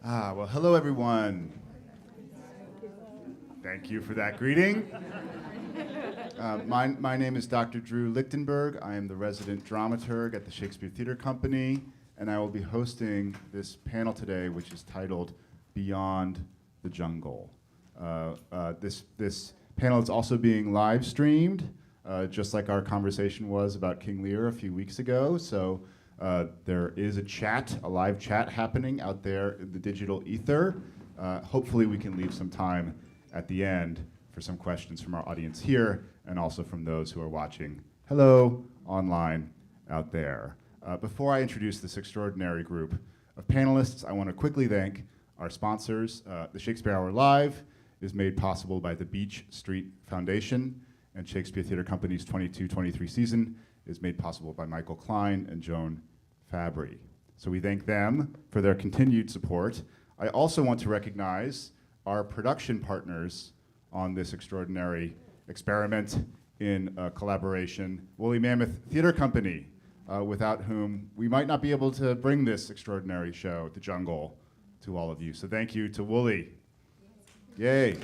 Well, hello, everyone. Thank you for that greeting. My name is Dr. Drew Lichtenberg. I am the resident dramaturg at the Shakespeare Theater Company, and I will be hosting this panel today, which is titled Beyond the Jungle. This panel is also being live streamed, just like our conversation was about King Lear a few weeks ago. So there is a live chat happening out there in the digital ether. Hopefully we can leave some time at the end for some questions from our audience here and also from those who are watching hello online out there. Before I introduce this extraordinary group of panelists, I want to quickly thank our sponsors. The Shakespeare Hour Live is made possible by the Beach Street Foundation, and Shakespeare Theater Company's 22-23 season is made possible by Michael Klein and Joan Fabry. So we thank them for their continued support. I also want to recognize our production partners on this extraordinary experiment in collaboration, Woolly Mammoth Theater Company, without whom we might not be able to bring this extraordinary show, The Jungle, to all of you. So thank you to Woolly. Yay.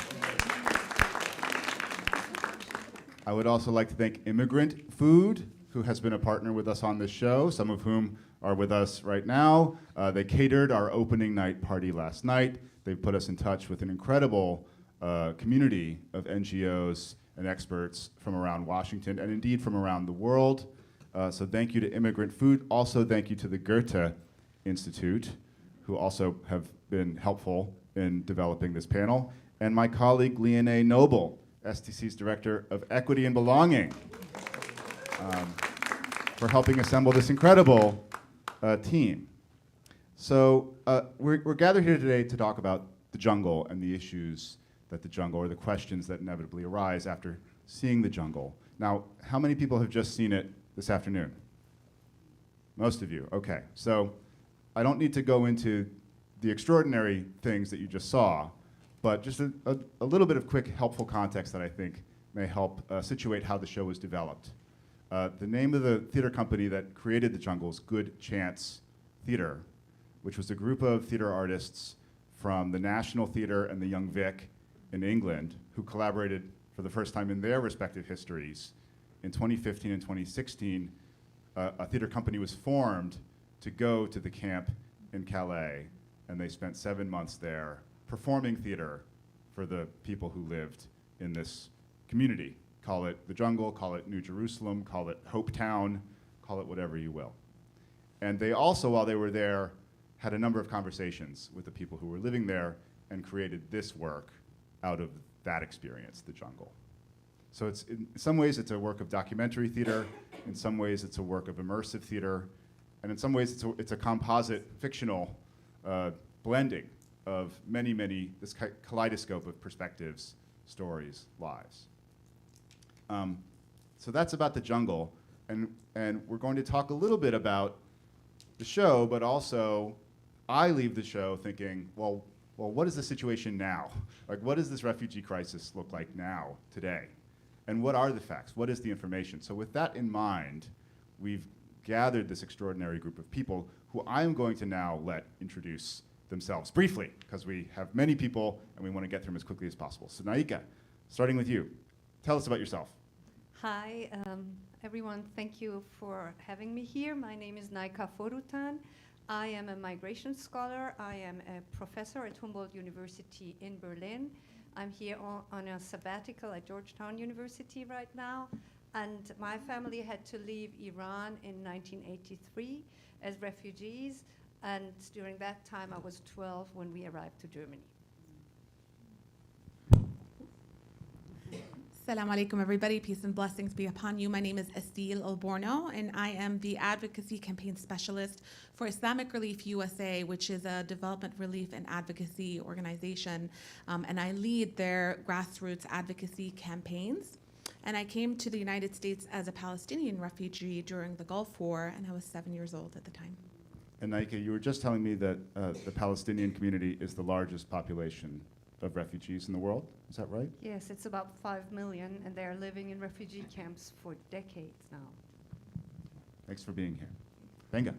I would also like to thank Immigrant Food, who has been a partner with us on this show, some of whom are with us right now. They catered our opening night party last night. They've put us in touch with an incredible community of NGOs and experts from around Washington and indeed from around the world. So thank you to Immigrant Food. Also thank you to the Goethe Institute, who also have been helpful in developing this panel. And my colleague, Leonie Noble, STC's Director of Equity and Belonging, for helping assemble this incredible team. So we're gathered here today to talk about the jungle and the issues that the jungle, or the questions that inevitably arise after seeing the jungle. Now, how many people have just seen it this afternoon? Most of you, okay. So I don't need to go into the extraordinary things that you just saw, but just a little bit of quick, helpful context that I think may help situate how the show was developed. The name of the theater company that created the jungle is Good Chance Theater, which was a group of theater artists from the National Theater and the Young Vic in England who collaborated for the first time in their respective histories. In 2015 and 2016, a theater company was formed to go to the camp in Calais, and they spent 7 months there performing theater for the people who lived in this community. Call it the jungle, call it New Jerusalem, call it Hope Town, call it whatever you will. And they also, while they were there, had a number of conversations with the people who were living there and created this work out of that experience, the jungle. So it's, in some ways it's a work of documentary theater, in some ways it's a work of immersive theater, and in some ways it's a composite fictional blending of many, this kaleidoscope of perspectives, stories, lives. So that's about the jungle, and we're going to talk a little bit about the show, but also I leave the show thinking, well, what is the situation now? Like, what does this refugee crisis look like now, today? And what are the facts? What is the information? So with that in mind, we've gathered this extraordinary group of people who I'm going to now let introduce themselves briefly, because we have many people and we want to get through them as quickly as possible. So Naika, starting with you, tell us about yourself. Hi, everyone. Thank you for having me here. My name is Naika Forutan. I am a migration scholar. I am a professor at Humboldt University in Berlin. I'm here on a sabbatical at Georgetown University right now. And my family had to leave Iran in 1983 as refugees. And during that time, I was 12 when we arrived to Germany. Assalamu alaikum, everybody. Peace and blessings be upon you. My name is Estil Alborno, and I am the Advocacy Campaign Specialist for Islamic Relief USA, which is a development relief and advocacy organization. And I lead their grassroots advocacy campaigns. And I came to the United States as a Palestinian refugee during the Gulf War, and I was 7 years old at the time. And Naika, you were just telling me that the Palestinian community is the largest population of refugees in the world. Is that right? Yes, it's about 5 million, and they are living in refugee camps for decades now. Thanks for being here. Benga.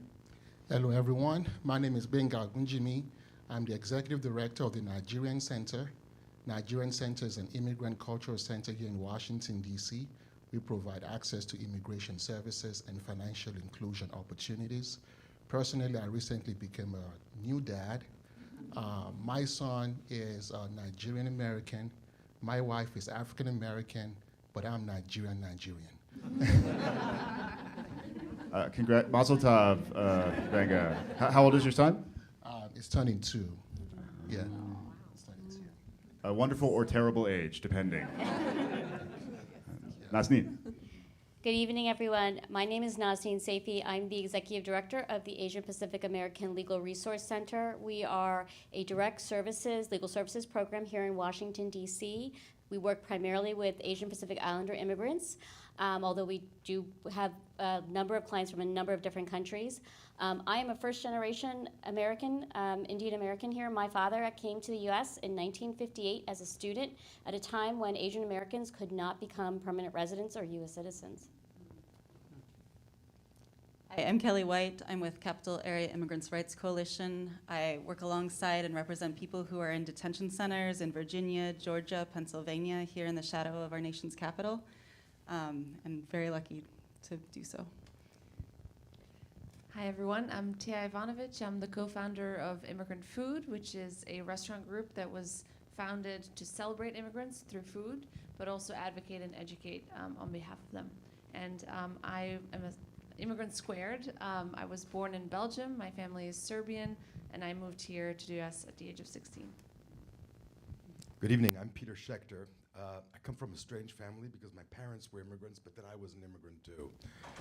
Hello, everyone. My name is Benga Gunjimi. I'm the executive director of the Nigerian Center. Nigerian Center is an immigrant cultural center here in Washington, D.C. We provide access to immigration services and financial inclusion opportunities. Personally, I recently became a new dad. My son is Nigerian American. My wife is African American, but I'm Nigerian. Mazel tov, Benga. How old is your son? It's turning 2. Yeah. It's turning 2. A wonderful or terrible age, depending. Nazneen. Good evening, everyone. My name is Nazneen Safi. I'm the Executive Director of the Asian Pacific American Legal Resource Center. We are a direct legal services program here in Washington, D.C. We work primarily with Asian Pacific Islander immigrants, although we do have a number of clients from a number of different countries. I am a first-generation American, Indian American here. My father came to the U.S. in 1958 as a student at a time when Asian Americans could not become permanent residents or U.S. citizens. Hi, I'm Kelly White. I'm with Capital Area Immigrants' Rights Coalition. I work alongside and represent people who are in detention centers in Virginia, Georgia, Pennsylvania, here in the shadow of our nation's capital, and very lucky to do so. Hi everyone, I'm Tia Ivanovic. I'm the co-founder of Immigrant Food, which is a restaurant group that was founded to celebrate immigrants through food, but also advocate and educate on behalf of them. And I am an immigrant squared. I was born in Belgium, my family is Serbian, and I moved here to the US at the age of 16. Good evening, I'm Peter Schechter. I come from a strange family because my parents were immigrants, but then I was an immigrant too.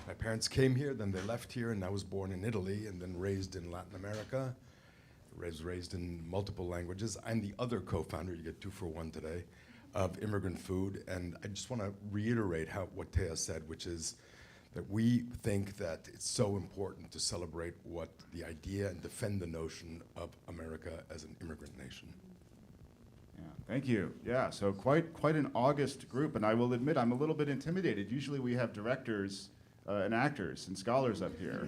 My parents came here, then they left here, and I was born in Italy and then raised in Latin America. I was raised in multiple languages. I'm the other co-founder, you get 2 for 1 today, of Immigrant Food, and I just want to reiterate what Tea said, which is that we think that it's so important to celebrate what the idea and defend the notion of America as an immigrant nation. Yeah, thank you. Yeah, so quite an august group, and I will admit I'm a little bit intimidated. Usually we have directors and actors and scholars up here.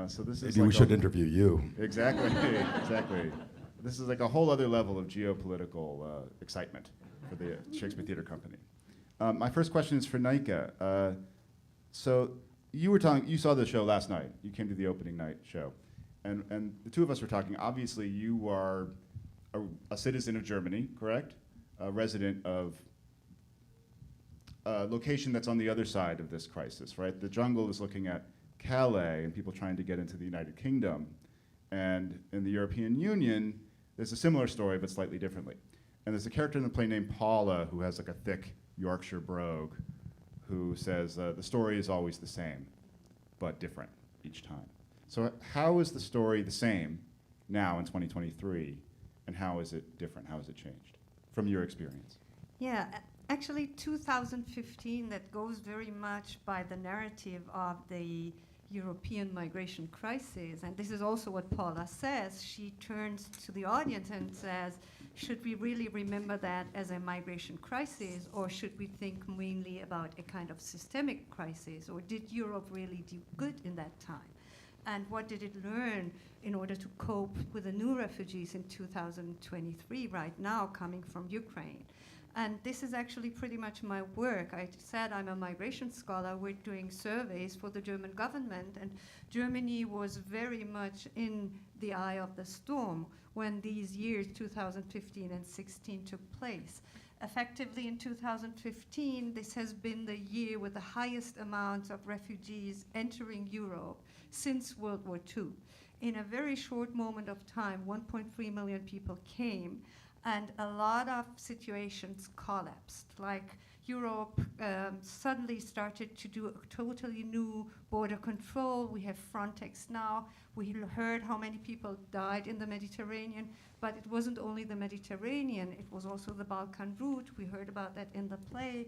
So this is Maybe we should interview you. Exactly, exactly. This is like a whole other level of geopolitical excitement for the Shakespeare Theatre Company. My first question is for Nika. So you saw the show last night. You came to the opening night show. And the two of us were talking. Obviously, you are a citizen of Germany, correct? A resident of a location that's on the other side of this crisis, right? The jungle is looking at Calais and people trying to get into the United Kingdom. And in the European Union, there's a similar story, but slightly differently. And there's a character in the play named Paula who has like a thick Yorkshire brogue who says the story is always the same, but different each time. So how is the story the same now in 2023, and how is it different? How has it changed from your experience? Yeah, actually 2015, that goes very much by the narrative of the European migration crisis. And this is also what Paula says. She turns to the audience and says, should we really remember that as a migration crisis, or should we think mainly about a kind of systemic crisis, or did Europe really do good in that time? And what did it learn in order to cope with the new refugees in 2023 right now coming from Ukraine? And this is actually pretty much my work. I said I'm a migration scholar. We're doing surveys for the German government, and Germany was very much in the eye of the storm when these years, 2015 and 16, took place. Effectively in 2015, this has been the year with the highest amounts of refugees entering Europe since World War II. In a very short moment of time, 1.3 million people came, and a lot of situations collapsed. Like Europe suddenly started to do a totally new border control. We have Frontex now. We heard how many people died in the Mediterranean, but it wasn't only the Mediterranean, it was also the Balkan route. We heard about that in the play,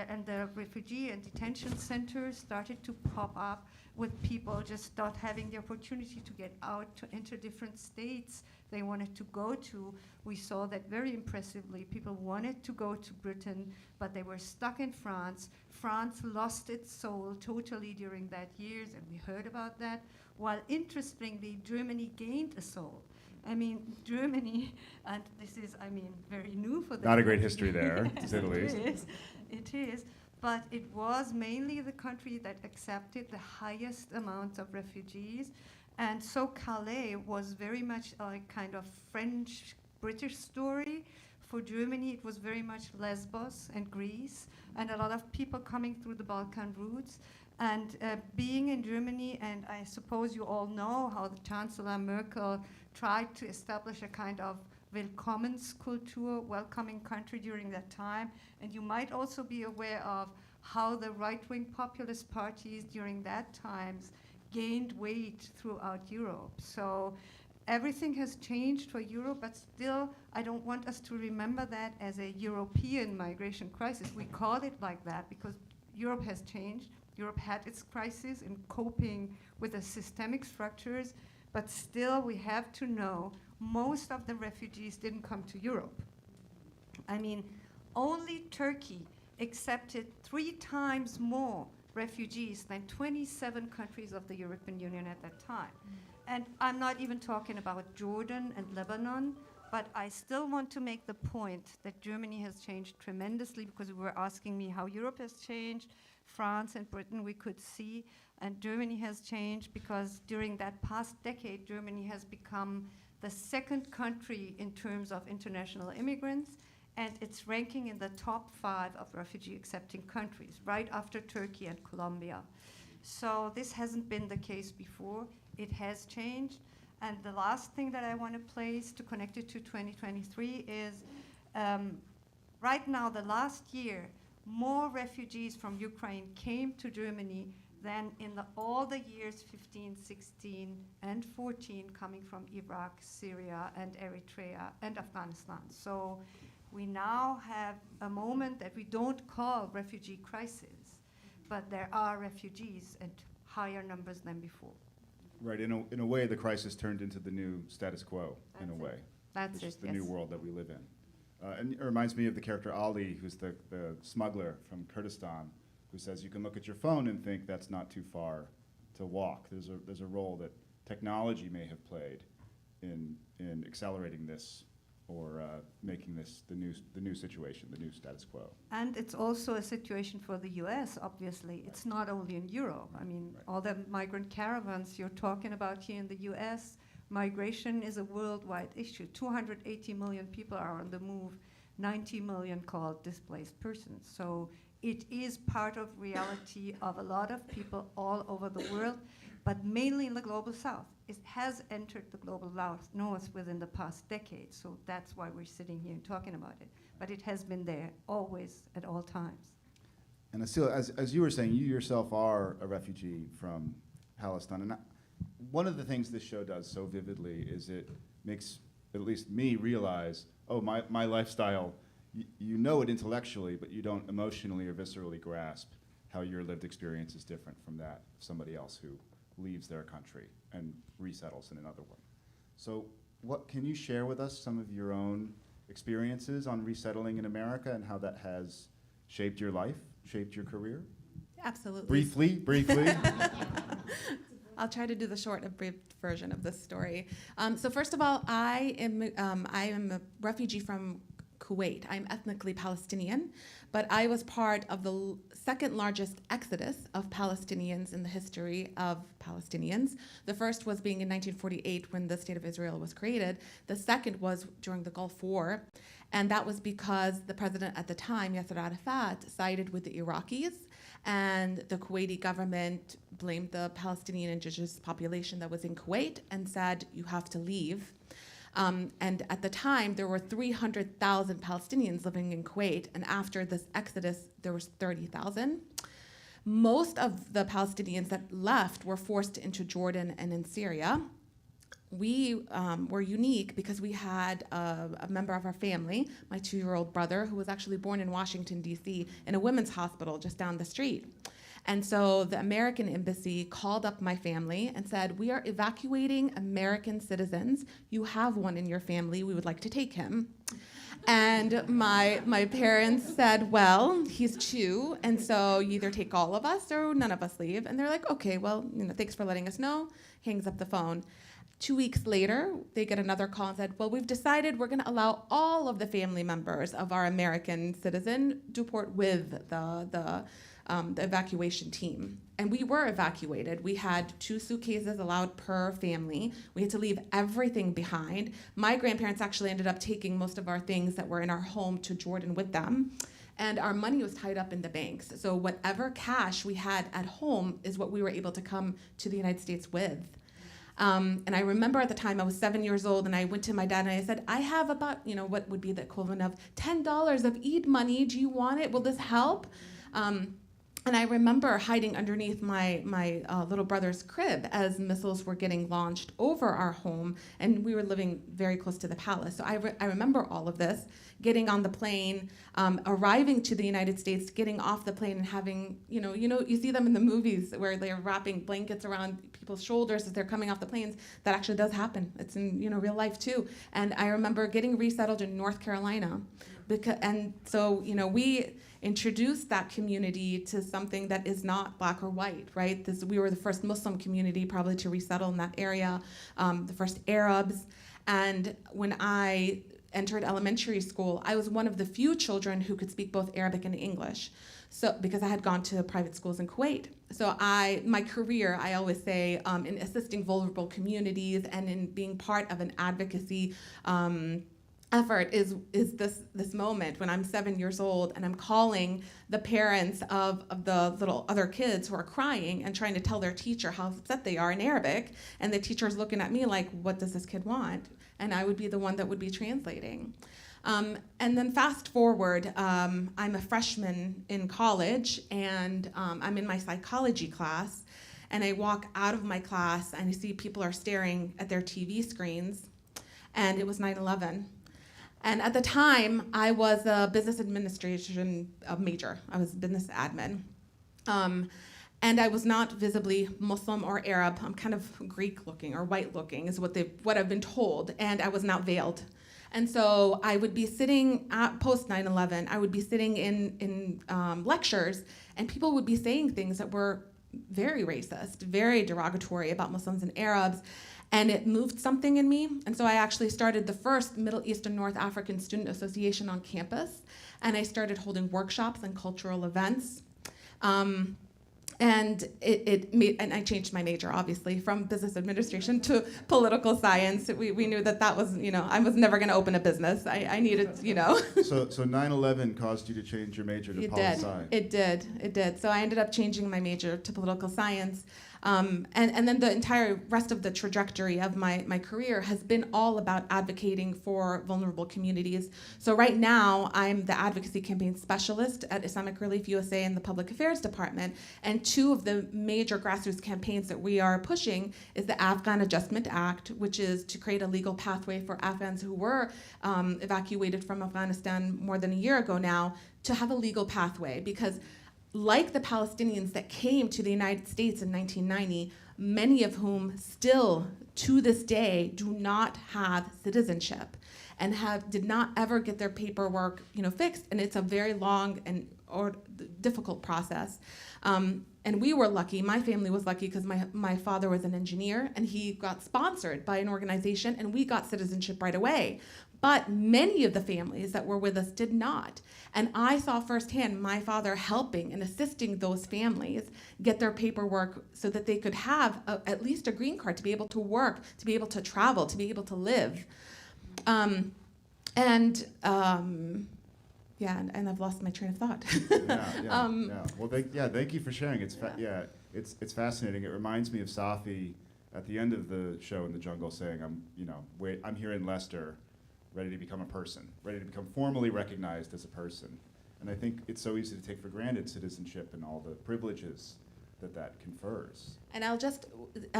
and the refugee and detention centers started to pop up with people just not having the opportunity to get out, to enter different states they wanted to go to. We saw that very impressively. People wanted to go to Britain, but they were stuck in France. France lost its soul totally during that years, and we heard about that. While interestingly, Germany gained a soul. I mean, Germany, and this is, I mean, very new for the Not a great history there, to say the least. It is, but it was mainly the country that accepted the highest amount of refugees. And so Calais was very much a kind of French-British story. For Germany, it was very much Lesbos and Greece, and a lot of people coming through the Balkan routes. And being in Germany, and I suppose you all know how the Chancellor Merkel tried to establish a kind of Willkommenskultur, welcoming country during that time. And you might also be aware of how the right-wing populist parties during that times gained weight throughout Europe. So everything has changed for Europe, but still, I don't want us to remember that as a European migration crisis. We call it like that because Europe has changed. Europe had its crisis in coping with the systemic structures, but still we have to know most of the refugees didn't come to Europe. I mean, only Turkey accepted 3 times more refugees than 27 countries of the European Union at that time. And I'm not even talking about Jordan and Lebanon, but I still want to make the point that Germany has changed tremendously, because you were asking me how Europe has changed. France and Britain we could see, and Germany has changed because during that past decade, Germany has become the 2nd country in terms of international immigrants, and it's ranking in the top 5 of refugee accepting countries, right after Turkey and Colombia. So this hasn't been the case before. It has changed. And the last thing that I want to place to connect it to 2023 is right now, the last year, more refugees from Ukraine came to Germany than in all the years 15, 16, and 14 coming from Iraq, Syria, and Eritrea, and Afghanistan. So we now have a moment that we don't call refugee crisis, but there are refugees and higher numbers than before. Right, in a way, the crisis turned into the new status quo, in a That's it. way. That's which it, is the yes. new world that we live in. And it reminds me of the character Ali, who's the smuggler from Kurdistan, who says you can look at your phone and think that's not too far to walk. There's a role that technology may have played in accelerating this or making this the new situation, the new status quo. And it's also a situation for the US, obviously. It's not only in Europe. I mean, Right. all the migrant caravans you're talking about here in the US, migration is a worldwide issue. 280 million people are on the move, 90 million called displaced persons. So it is part of reality of a lot of people all over the world, but mainly in the global south. It has entered the global north within the past decade, so that's why we're sitting here and talking about it. But it has been there always, at all times. And Asila, as you were saying, you yourself are a refugee from Palestine. And one of the things this show does so vividly is it makes, at least me, realize, oh, my lifestyle, you know it intellectually, but you don't emotionally or viscerally grasp how your lived experience is different from that of somebody else who leaves their country and resettles in another one. So what can you share with us some of your own experiences on resettling in America and how that has shaped your life, shaped your career? Absolutely. Briefly. I'll try to do the short and brief version of this story. So first of all, I am a refugee from Kuwait. I'm ethnically Palestinian, but I was part of the second largest exodus of Palestinians in the history of Palestinians. The first was being in 1948 when the State of Israel was created. The second was during the Gulf War, and that was because the president at the time, Yasser Arafat, sided with the Iraqis, and the Kuwaiti government blamed the Palestinian indigenous population that was in Kuwait and said, you have to leave. And at the time, there were 300,000 Palestinians living in Kuwait, and after this exodus, there was 30,000. Most of the Palestinians that left were forced into Jordan and in Syria. We were unique because we had a member of our family, my 2-year-old brother, who was actually born in Washington, D.C., in a women's hospital just down the street. And so the American embassy called up my family and said, we are evacuating American citizens. You have one in your family. We would like to take him. And my parents said, well, he's 2, and so you either take all of us or none of us leave. And they're like, okay, well, thanks for letting us know. Hangs up the phone. 2 weeks later, they get another call and said, well, we've decided we're going to allow all of the family members of our American citizen deport with the evacuation team. And we were evacuated. We had 2 suitcases allowed per family. We had to leave everything behind. My grandparents actually ended up taking most of our things that were in our home to Jordan with them. And our money was tied up in the banks. So whatever cash we had at home is what we were able to come to the United States with. And I remember at the time I was 7 years old, and I went to my dad and I said, I have about, what would be the equivalent of $10 of Eid money. Do you want it? Will this help? And I remember hiding underneath my little brother's crib as missiles were getting launched over our home, and we were living very close to the palace. So I remember all of this, getting on the plane, arriving to the United States, getting off the plane and having, you see them in the movies where they're wrapping blankets around people's shoulders as they're coming off the planes. That actually does happen. It's in real life too. And I remember getting resettled in North Carolina. So we introduced that community to something that is not black or white, right? We were the first Muslim community probably to resettle in that area, the first Arabs. And when I entered elementary school, I was one of the few children who could speak both Arabic and English. So because I had gone to private schools in Kuwait. So my career, I always say, in assisting vulnerable communities and in being part of an advocacy effort is this moment when I'm 7 years old and I'm calling the parents of the little other kids who are crying and trying to tell their teacher how upset they are in Arabic, and the teacher's looking at me like, what does this kid want? And I would be the one that would be translating. And then fast forward, I'm a freshman in college, and I'm in my psychology class, and I walk out of my class and I see people are staring at their TV screens, and it was 9/11. And at the time, I was a business administration major. I was business admin. And I was not visibly Muslim or Arab. I'm kind of Greek-looking or white-looking is what I've been told. And I was not veiled. And so I would be sitting at post 9/11. I would be sitting in lectures, and people would be saying things that were very racist, very derogatory about Muslims and Arabs. And it moved something in me. And so I actually started the first Middle East and North African Student Association on campus. And I started holding workshops and cultural events. And I changed my major, obviously, from business administration to political science. We knew that was, I was never going to open a business. I needed, So 9/11 caused you to change your major to poli-sci. It did. So I ended up changing my major to political science. And then the entire rest of the trajectory of my career has been all about advocating for vulnerable communities. So right now, I'm the advocacy campaign specialist at Islamic Relief USA in the Public Affairs Department. And 2 of the major grassroots campaigns that we are pushing is the Afghan Adjustment Act, which is to create a legal pathway for Afghans who were evacuated from Afghanistan more than a year ago now to have a legal pathway. Because like the Palestinians that came to the United States in 1990, many of whom still, to this day, do not have citizenship and did not ever get their paperwork, fixed, and it's a very long or difficult process. And we were lucky, my family was lucky because my father was an engineer and he got sponsored by an organization and we got citizenship right away. But many of the families that were with us did not. And I saw firsthand my father helping and assisting those families get their paperwork so that they could have at least a green card to be able to work, to be able to travel, to be able to live. And I've lost my train of thought. Well, thank you for sharing. It's fascinating. It reminds me of Safi at the end of the show in the jungle saying, I'm here in Leicester, ready to become a person, ready to become formally recognized as a person. And I think it's so easy to take for granted citizenship and all the privileges that confers. And I'll just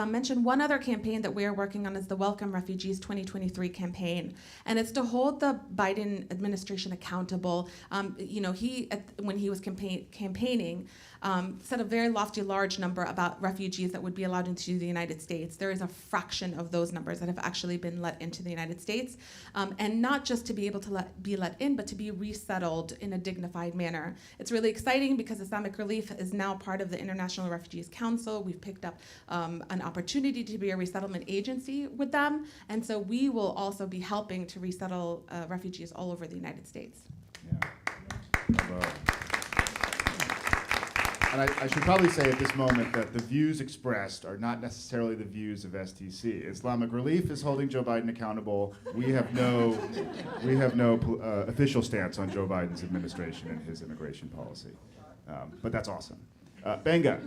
mention one other campaign that we are working on is the Welcome Refugees 2023 campaign. And it's to hold the Biden administration accountable. When he was campaigning, set a very lofty, large number about refugees that would be allowed into the United States. There is a fraction of those numbers that have actually been let into the United States. And not just to be able to be let in, but to be resettled in a dignified manner. It's really exciting because Islamic Relief is now part of the International Refugees Council. We've picked up an opportunity to be a resettlement agency with them. And so we will also be helping to resettle refugees all over the United States. Yeah. Bravo. And I should probably say at this moment that the views expressed are not necessarily the views of STC. Islamic Relief is holding Joe Biden accountable. We have no official stance on Joe Biden's administration and his immigration policy. But that's awesome. Benga,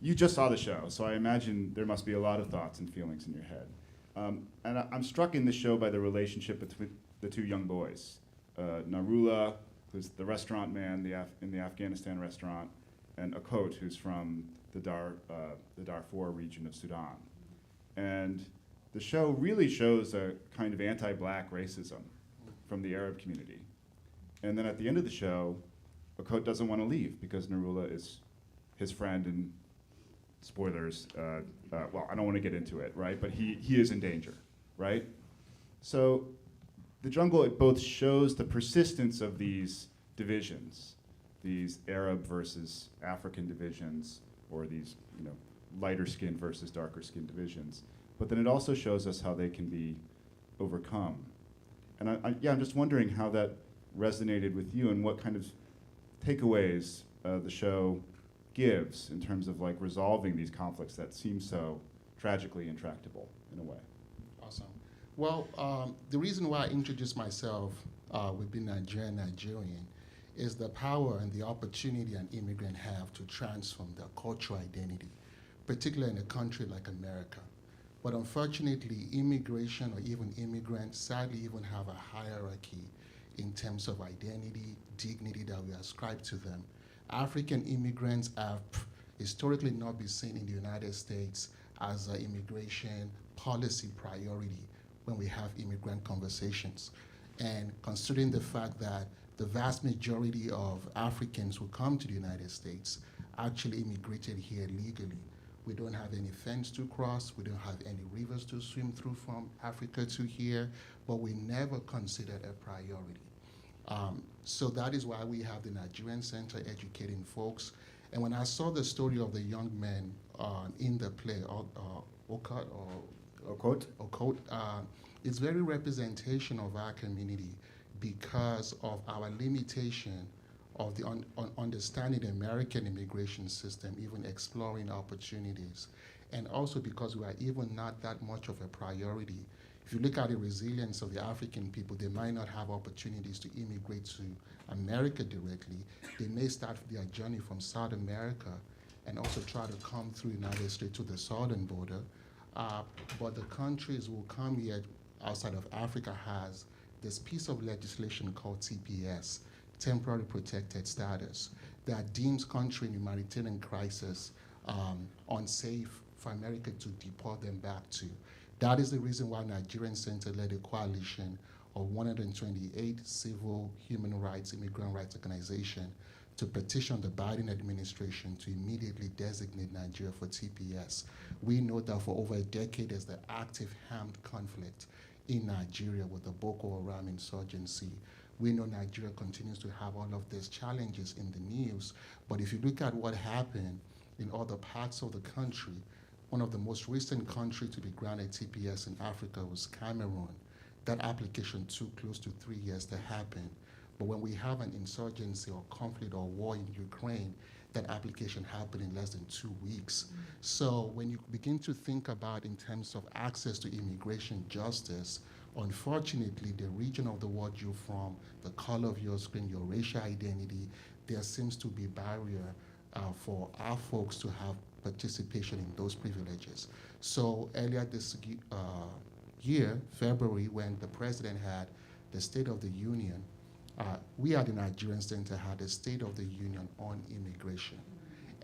you just saw the show, so I imagine there must be a lot of thoughts and feelings in your head. And I'm struck in this show by the relationship between the two young boys. Narula, who's the restaurant man in the Afghanistan restaurant, and Akot, who's from the Darfur region of Sudan. And the show really shows a kind of anti-black racism from the Arab community. And then at the end of the show, Akot doesn't want to leave because Narula is his friend, and spoilers, well, I don't want to get into it, right? But he is in danger, right? So the jungle, it both shows the persistence of these divisions, these Arab versus African divisions, or these lighter skin versus darker skin divisions. But then it also shows us how they can be overcome. And I'm just wondering how that resonated with you and what kind of takeaways the show gives in terms of like resolving these conflicts that seem so tragically intractable in a way. Awesome. Well, the reason why I introduced myself with being Nigerian is the power and the opportunity an immigrant have to transform their cultural identity, particularly in a country like America. But unfortunately, immigration or even immigrants sadly even have a hierarchy in terms of identity, dignity that we ascribe to them. African immigrants have historically not been seen in the United States as an immigration policy priority when we have immigrant conversations. And considering the fact that the vast majority of Africans who come to the United States actually immigrated here legally. We don't have any fence to cross, we don't have any rivers to swim through from Africa to here, but we never considered a priority. So that is why we have the Nigerian Center educating folks. And when I saw the story of the young men in the play, Okot, it's very representation of our community because of our limitation of the understanding the American immigration system, even exploring opportunities, and also because we are even not that much of a priority. If you look at the resilience of the African people, they might not have opportunities to immigrate to America directly. They may start their journey from South America and also try to come through the United States to the southern border. But the countries who come here outside of Africa has this piece of legislation called TPS, Temporary Protected Status, that deems country in humanitarian crisis unsafe for America to deport them back to. That is the reason why Nigerian Center led a coalition of 128 civil human rights, immigrant rights organizations to petition the Biden administration to immediately designate Nigeria for TPS. We know that for over a decade there's the active armed conflict in Nigeria with the Boko Haram insurgency. We know Nigeria continues to have all of these challenges in the news, but if you look at what happened in other parts of the country, one of the most recent countries to be granted TPS in Africa was Cameroon. That application took close to 3 years to happen. But when we have an insurgency or conflict or war in Ukraine, that application happened in less than 2 weeks. So when you begin to think about in terms of access to immigration justice, unfortunately, the region of the world you're from, the color of your skin, your racial identity, there seems to be a barrier for our folks to have participation in those privileges. So earlier this year, February, when the president had the State of the Union, we at the Nigerian Center had a State of the Union on immigration.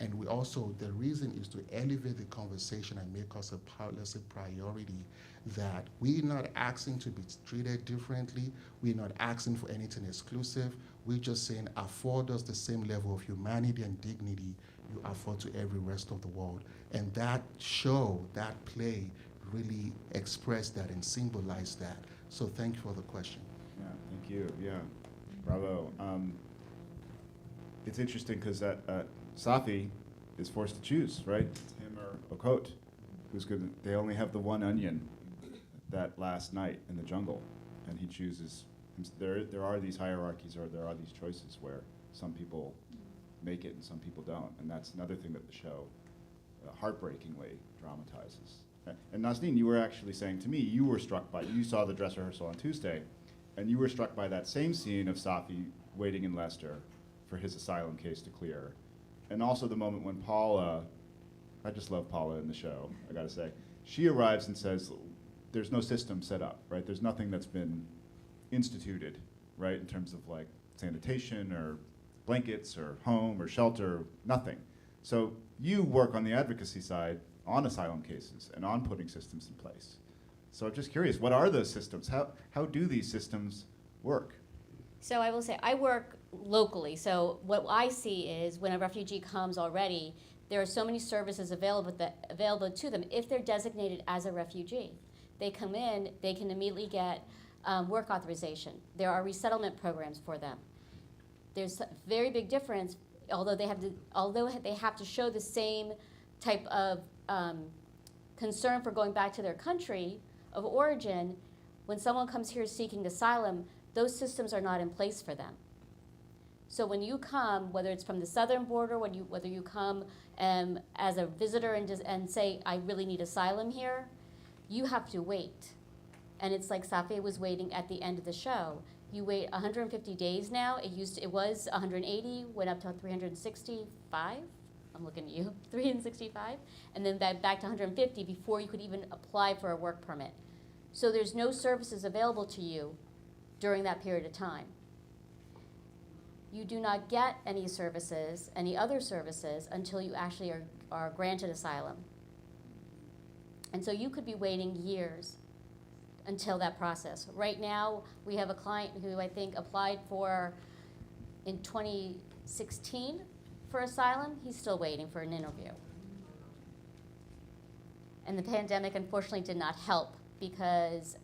And we also, the reason is to elevate the conversation and make us a policy priority, that we're not asking to be treated differently, we're not asking for anything exclusive, we're just saying afford us the same level of humanity and dignity you afford to every rest of the world. And that show, that play, really expressed that and symbolized that. So thank you for the question. Yeah, thank you. Yeah, bravo. It's interesting because Safi is forced to choose, right? It's him or Okot, who's good. They only have the one onion that last night in the jungle, and he chooses. There are these hierarchies, or there are these choices where some people make it and some people don't, and that's another thing that the show heartbreakingly dramatizes. And Nazneen, you were actually saying to me, you were struck by, you saw the dress rehearsal on Tuesday, and you were struck by that same scene of Safi waiting in Leicester for his asylum case to clear. And also the moment when Paula, I just love Paula in the show, I gotta say, she arrives and says, there's no system set up, right? There's nothing that's been instituted, right, in terms of like sanitation or blankets or home or shelter, nothing. So you work on the advocacy side on asylum cases and on putting systems in place. So I'm just curious, what are those systems? How do these systems work? So I will say, I work locally. So what I see is when a refugee comes already, there are so many services available to them if they're designated as a refugee. They come in, they can immediately get work authorization. There are resettlement programs for them. There's a very big difference, although they have to show the same type of concern for going back to their country of origin. When someone comes here seeking asylum, those systems are not in place for them. So when you come, whether it's from the southern border, whether you come as a visitor and say, I really need asylum here, you have to wait. And it's like Safi was waiting at the end of the show. You wait 150 days now. It was 180, went up to 365. I'm looking at you, 365, and then back to 150 before you could even apply for a work permit. So there's no services available to you during that period of time. You do not get any services, any other services, until you actually are granted asylum. And so you could be waiting years until that process. Right now, we have a client who I think applied for, in 2016, for asylum. He's still waiting for an interview. And the pandemic, unfortunately, did not help because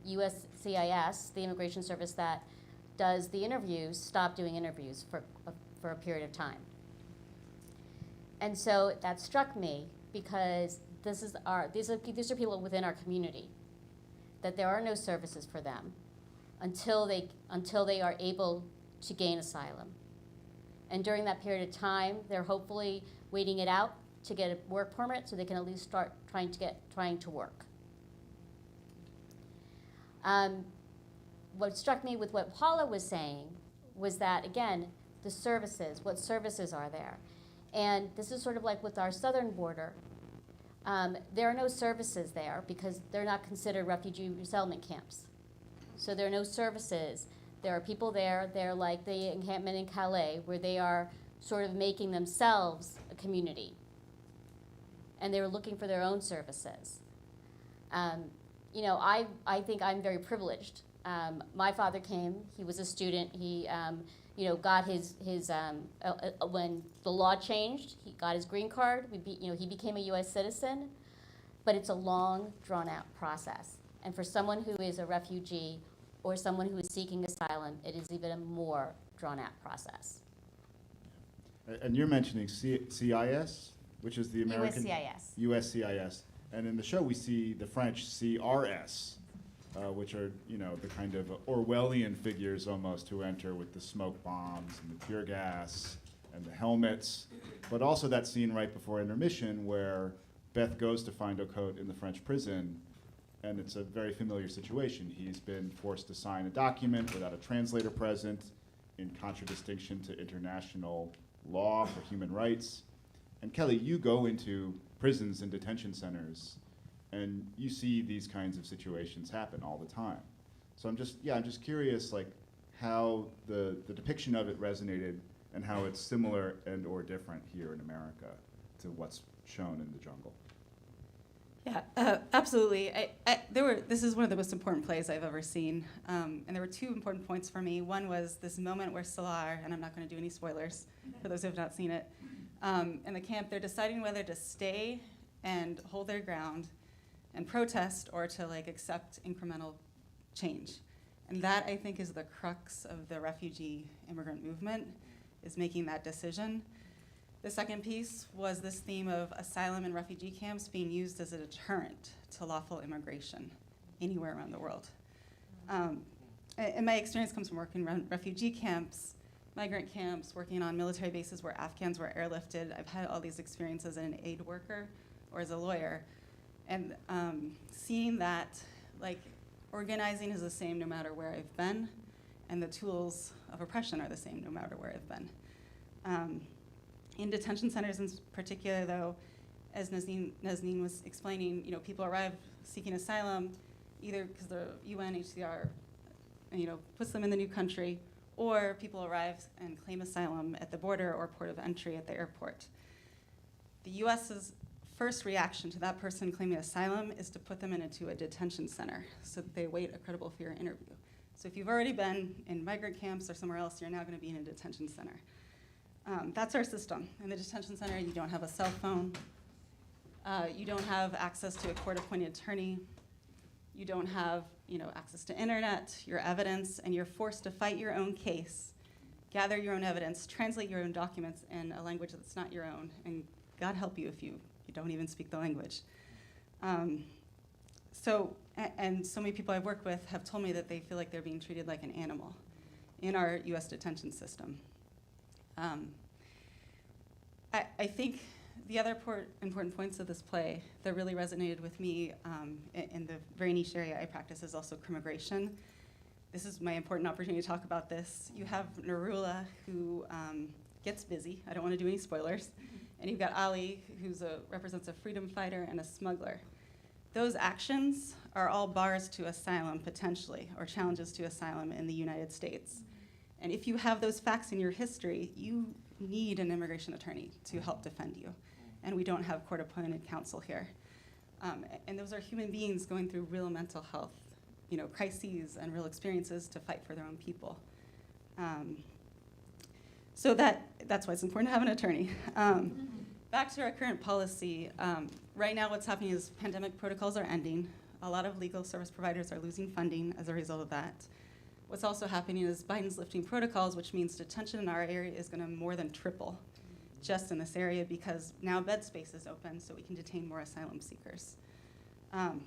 USCIS, the immigration service that does the interviews, stopped doing interviews for a period of time. And so that struck me because these are people within our community, that there are no services for them until they are able to gain asylum. And during that period of time, they're hopefully waiting it out to get a work permit so they can at least start trying to work. What struck me with what Paula was saying was that, again, the services, what services are there? And this is sort of like with our southern border. There are no services there because they're not considered refugee resettlement camps. So there are no services. There are people there, they're like the encampment in Calais, where they are sort of making themselves a community. And they were looking for their own services. You know, I think I'm very privileged. My father came, he was a student, he got his when the law changed, he got his green card, he became a US citizen, but it's a long, drawn out process. And for someone who is a refugee or someone who is seeking asylum, it is even a more drawn out process. And you're mentioning CIS, which is the American USCIS. USCIS. And in the show, we see the French CRS, which are, the kind of Orwellian figures almost who enter with the smoke bombs and the tear gas and the helmets. But also that scene right before intermission where Beth goes to find Okot in the French prison, and it's a very familiar situation. He's been forced to sign a document without a translator present, in contradistinction to international law for human rights. And Kelly, you go into prisons and detention centers, and you see these kinds of situations happen all the time. So I'm just curious, like, how the depiction of it resonated and how it's similar and or different here in America to what's shown in the jungle. Yeah, absolutely. This is one of the most important plays I've ever seen. And there were two important points for me. One was this moment where Salar, and I'm not going to do any spoilers for those who have not seen it, in the camp, they're deciding whether to stay and hold their ground and protest or to accept incremental change. And that, I think, is the crux of the refugee immigrant movement, is making that decision. The second piece was this theme of asylum and refugee camps being used as a deterrent to lawful immigration anywhere around the world. And my experience comes from working around refugee camps, migrant camps, working on military bases where Afghans were airlifted. I've had all these experiences as an aid worker or as a lawyer. And seeing that, organizing is the same no matter where I've been, and the tools of oppression are the same no matter where I've been. In detention centers in particular, though, as Nazneen was explaining, people arrive seeking asylum, either because the UNHCR, puts them in the new country, or people arrive and claim asylum at the border or port of entry at the airport. The U.S.'s first reaction to that person claiming asylum is to put them into a detention center so that they wait a credible fear interview. So if you've already been in migrant camps or somewhere else, you're now going to be in a detention center. That's our system. In the detention center, you don't have a cell phone. You don't have access to a court-appointed attorney. You don't have access to internet, your evidence, and you're forced to fight your own case, gather your own evidence, translate your own documents in a language that's not your own, and God help you if you don't even speak the language. And so many people I've worked with have told me that they feel like they're being treated like an animal in our US detention system. I think the other important points of this play that really resonated with me in the very niche area I practice is also crimmigration. This is my important opportunity to talk about this. You have Narula, who gets busy. I don't want to do any spoilers. And you've got Ali, who represents a freedom fighter and a smuggler. Those actions are all bars to asylum, potentially, or challenges to asylum in the United States. And if you have those facts in your history, you need an immigration attorney to help defend you. And we don't have court-appointed counsel here. And those are human beings going through real mental health, crises and real experiences to fight for their own people. So that's why it's important to have an attorney. Back to our current policy. Right now what's happening is pandemic protocols are ending. A lot of legal service providers are losing funding as a result of that. What's also happening is Biden's lifting protocols, which means detention in our area is going to more than triple just in this area because now bed space is open so we can detain more asylum seekers. On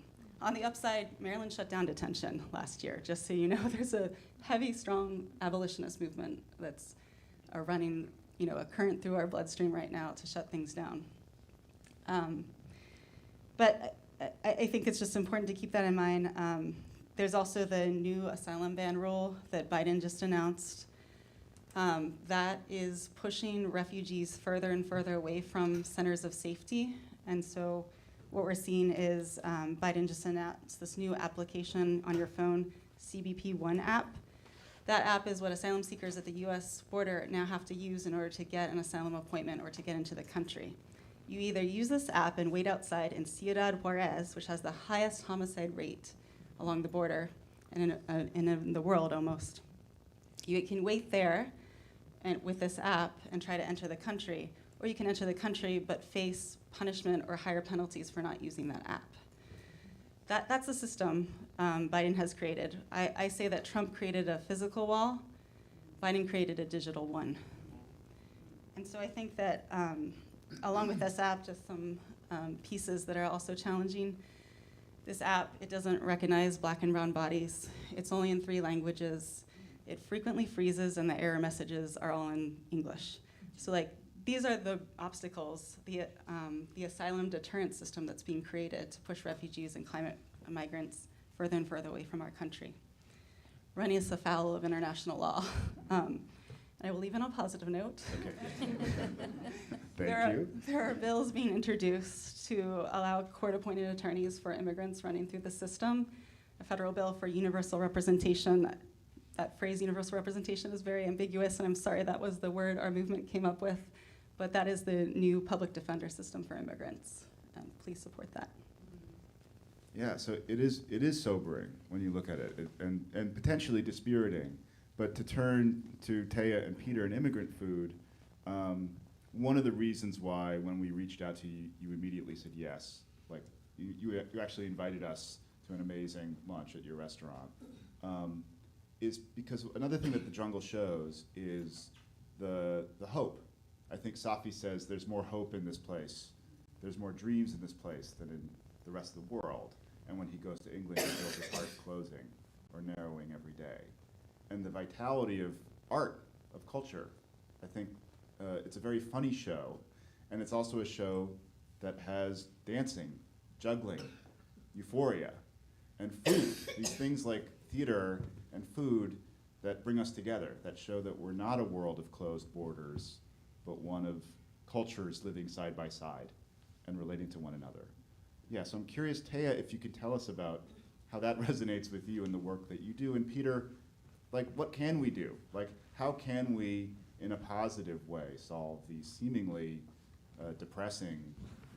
the upside, Maryland shut down detention last year, just so you know. There's a heavy, strong abolitionist movement that's running a current through our bloodstream right now to shut things down. But I think it's just important to keep that in mind. There's also the new asylum ban rule that Biden just announced. That is pushing refugees further and further away from centers of safety. And so what we're seeing is Biden just announced this new application on your phone, CBP One app. That app is what asylum seekers at the US border now have to use in order to get an asylum appointment or to get into the country. You either use this app and wait outside in Ciudad Juarez, which has the highest homicide rate along the border and in the world almost. You can wait there and with this app and try to enter the country, or you can enter the country but face punishment or higher penalties for not using that app. That's the system Biden has created. I say that Trump created a physical wall, Biden created a digital one. And so I think that along with this app, just some pieces that are also challenging. This app, it doesn't recognize black and brown bodies. It's only in 3 languages. It frequently freezes and the error messages are all in English. So these are the obstacles, the asylum deterrent system that's being created to push refugees and climate migrants further and further away from our country. Running us afoul of international law. And I will leave on a positive note. Okay. Thank you. There are bills being introduced to allow court-appointed attorneys for immigrants running through the system, a federal bill for universal representation. that phrase universal representation is very ambiguous, and I'm sorry that was the word our movement came up with, but that is the new public defender system for immigrants. Please support that. Yeah, so it is sobering when you look at it, and potentially dispiriting. But to turn to Taya and Peter and Immigrant Food, one of the reasons why when we reached out to you, you immediately said yes. Like you actually invited us to an amazing lunch at your restaurant, is because another thing that the jungle shows is the hope. I think Safi says there's more hope in this place. There's more dreams in this place than in the rest of the world. And when he goes to England, he feels his heart closing or narrowing every day. And the vitality of art, of culture, I think it's a very funny show. And it's also a show that has dancing, juggling, euphoria, and food. These things like theater and food that bring us together, that show that we're not a world of closed borders, but one of cultures living side by side and relating to one another. Yeah, so I'm curious, Taya, if you could tell us about how that resonates with you and the work that you do. And Peter, like, what can we do? Like, how can we, in a positive way, solve these seemingly depressing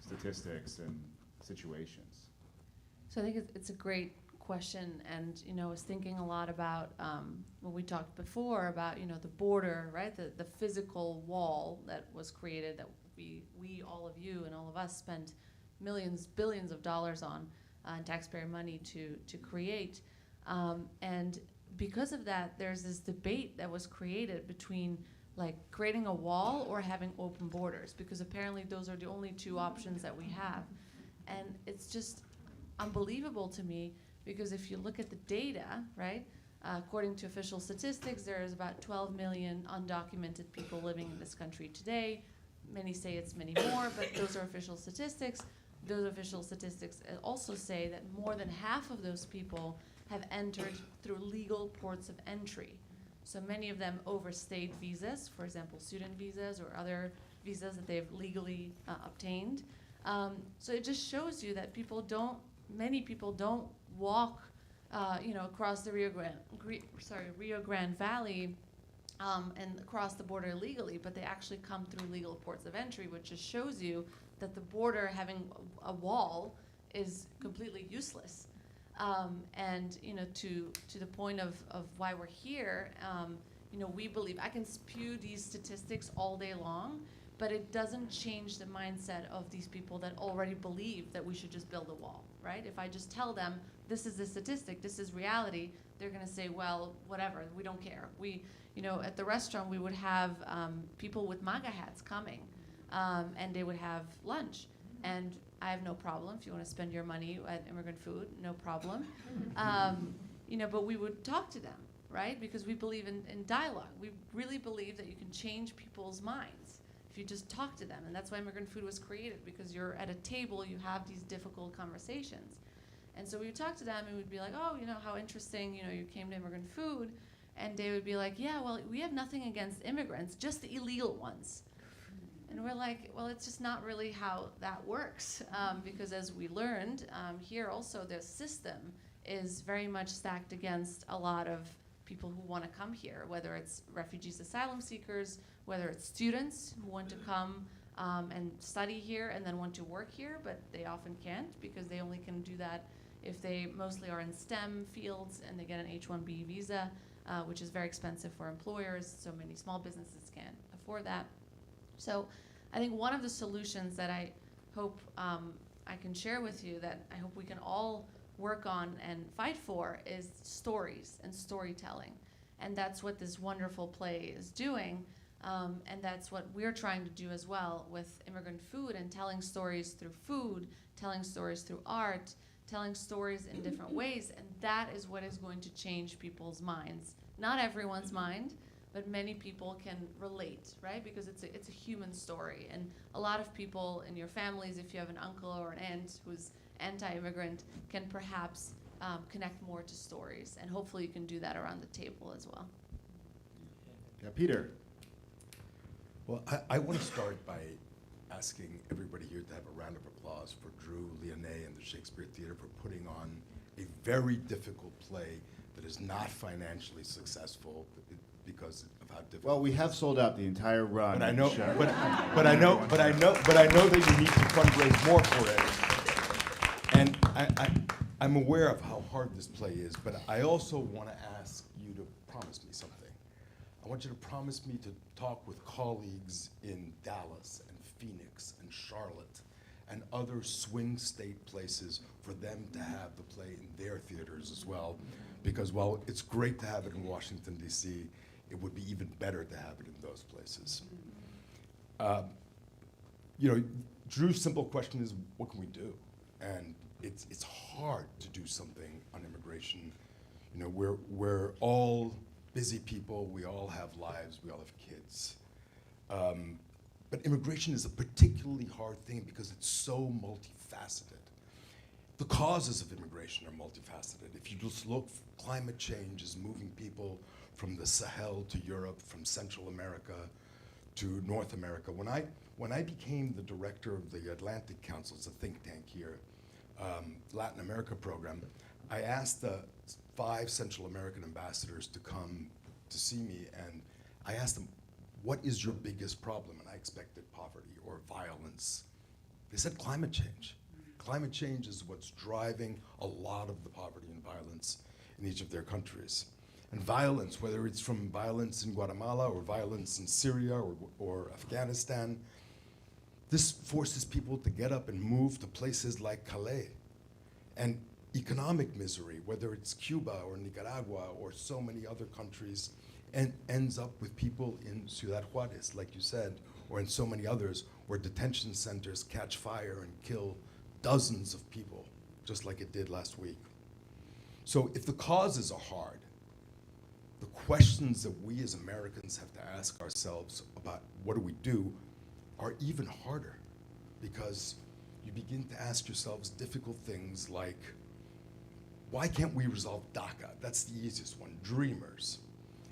statistics and situations? So I think it's a great question, and I was thinking a lot about when we talked before about the border, right? The physical wall that was created that we all of you and all of us spent millions, billions of dollars on taxpayer money to create, and because of that, there's this debate that was created between like creating a wall or having open borders, because apparently those are the only two options that we have, and it's just unbelievable to me. Because if you look at the data, right, according to official statistics, there is about 12 million undocumented people living in this country today. Many say it's many more, but those are official statistics. Those official statistics also say that more than half of those people have entered through legal ports of entry. So many of them overstayed visas, for example, student visas or other visas that they've legally obtained. So it just shows you that many people don't walk, across the Rio Grande Valley and across the border illegally, but they actually come through legal ports of entry, which just shows you that the border having a wall is completely useless. And to the point of why we're here, we believe, I can spew these statistics all day long, but it doesn't change the mindset of these people that already believe that we should just build a wall, right? If I just tell them, this is the statistic, this is reality, they're gonna say, well, whatever, we don't care. At the restaurant, we would have people with MAGA hats coming, and they would have lunch. And I have no problem. If you wanna spend your money at Immigrant Food, no problem. But we would talk to them, right? Because we believe in dialogue. We really believe that you can change people's minds if you just talk to them. And that's why Immigrant Food was created, because you're at a table, you have these difficult conversations. And so we would talk to them and we'd be like, oh, how interesting, you came to Immigrant Food. And they would be like, yeah, well, we have nothing against immigrants, just the illegal ones. And we're like, well, it's just not really how that works. Because as we learned, here also the system is very much stacked against a lot of people who want to come here, whether it's refugees, asylum seekers, whether it's students who want to come and study here and then want to work here, but they often can't because they only can do that if they mostly are in STEM fields and they get an H-1B visa, which is very expensive for employers, so many small businesses can't afford that. So I think one of the solutions that I hope I can share with you, that I hope we can all work on and fight for, is stories and storytelling. And that's what this wonderful play is doing. And that's what we're trying to do as well with Immigrant Food, and telling stories through food, telling stories through art, telling stories in different ways. And that is what is going to change people's minds. Not everyone's mind, but many people can relate, right? Because it's a human story. And a lot of people in your families, if you have an uncle or an aunt who's anti-immigrant, can perhaps connect more to stories. And hopefully you can do that around the table as well. Yeah, Peter. Well, I want to start by asking everybody here to have a round of applause for Drew, Leonet, and the Shakespeare Theater for putting on a very difficult play that is not financially successful because of how difficult. Well, we have sold out the entire run. But I know, Sharon. but I know that you need to fundraise more for it. And I'm aware of how hard this play is, but I also want to ask you to promise me something. I want you to promise me to talk with colleagues in Dallas and Phoenix and Charlotte and other swing state places for them to have the play in their theaters as well. Because while it's great to have it in Washington, D.C., it would be even better to have it in those places. Drew's simple question is, what can we do? And it's hard to do something on immigration. We're all busy people, we all have lives, we all have kids. But immigration is a particularly hard thing because it's so multifaceted. The causes of immigration are multifaceted. If you just look, climate change is moving people from the Sahel to Europe, from Central America to North America. When I became the director of the Atlantic Council, it's a think tank here, Latin America program, I asked the 5 Central American ambassadors to come to see me, and I asked them, what is your biggest problem? And I expected poverty or violence. They said climate change. Climate change is what's driving a lot of the poverty and violence in each of their countries. And violence, whether it's from violence in Guatemala or violence in Syria or Afghanistan, this forces people to get up and move to places like Calais. And economic misery, whether it's Cuba or Nicaragua or so many other countries, and ends up with people in Ciudad Juarez, like you said, or in so many others, where detention centers catch fire and kill dozens of people, just like it did last week. So if the causes are hard, the questions that we as Americans have to ask ourselves about what do we do are even harder, because you begin to ask yourselves difficult things like, why can't we resolve DACA? That's the easiest one, dreamers.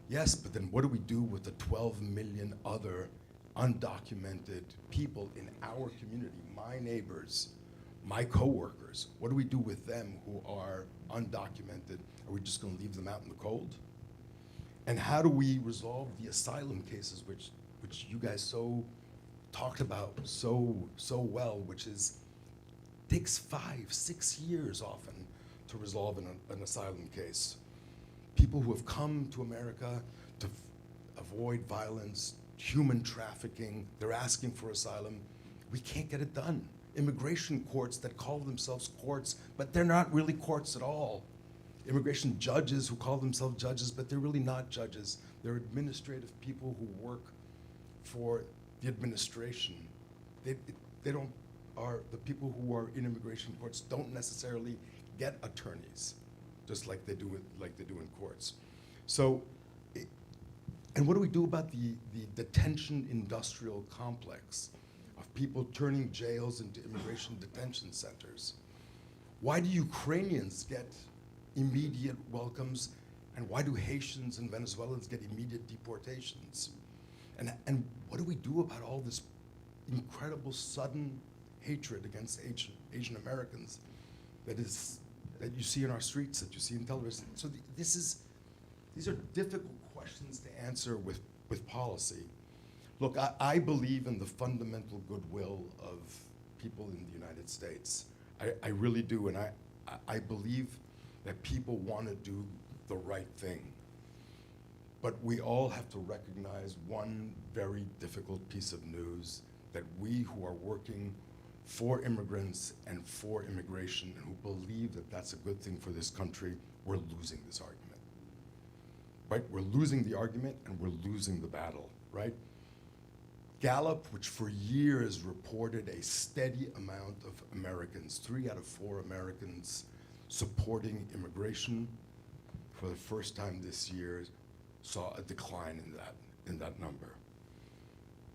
Yes, but then what do we do with the 12 million other undocumented people in our community, my neighbors, my coworkers? What do we do with them who are undocumented? Are we just going to leave them out in the cold? And how do we resolve the asylum cases, which you guys so talked about so well, which takes 5-6 years often to resolve an asylum case. People who have come to America to avoid violence, human trafficking, they're asking for asylum. We can't get it done. Immigration courts that call themselves courts, but they're not really courts at all. Immigration judges who call themselves judges, but they're really not judges. They're administrative people who work for the administration. The people who are in immigration courts don't necessarily get attorneys, just like they do in courts. So, and what do we do about the detention industrial complex of people turning jails into immigration detention centers? Why do Ukrainians get immediate welcomes, and why do Haitians and Venezuelans get immediate deportations? And what do we do about all this incredible sudden hatred against Asian Americans that you see in our streets, that you see in television? So these are difficult questions to answer with policy. Look, I believe in the fundamental goodwill of people in the United States. I really do, and I believe that people want to do the right thing. But we all have to recognize one very difficult piece of news, that we who are working for immigrants and for immigration, and who believe that that's a good thing for this country, we're losing this argument. Right? We're losing the argument and we're losing the battle, right? Gallup, which for years reported a steady amount of Americans, 3 out of 4 Americans supporting immigration, for the first time this year saw a decline in that number.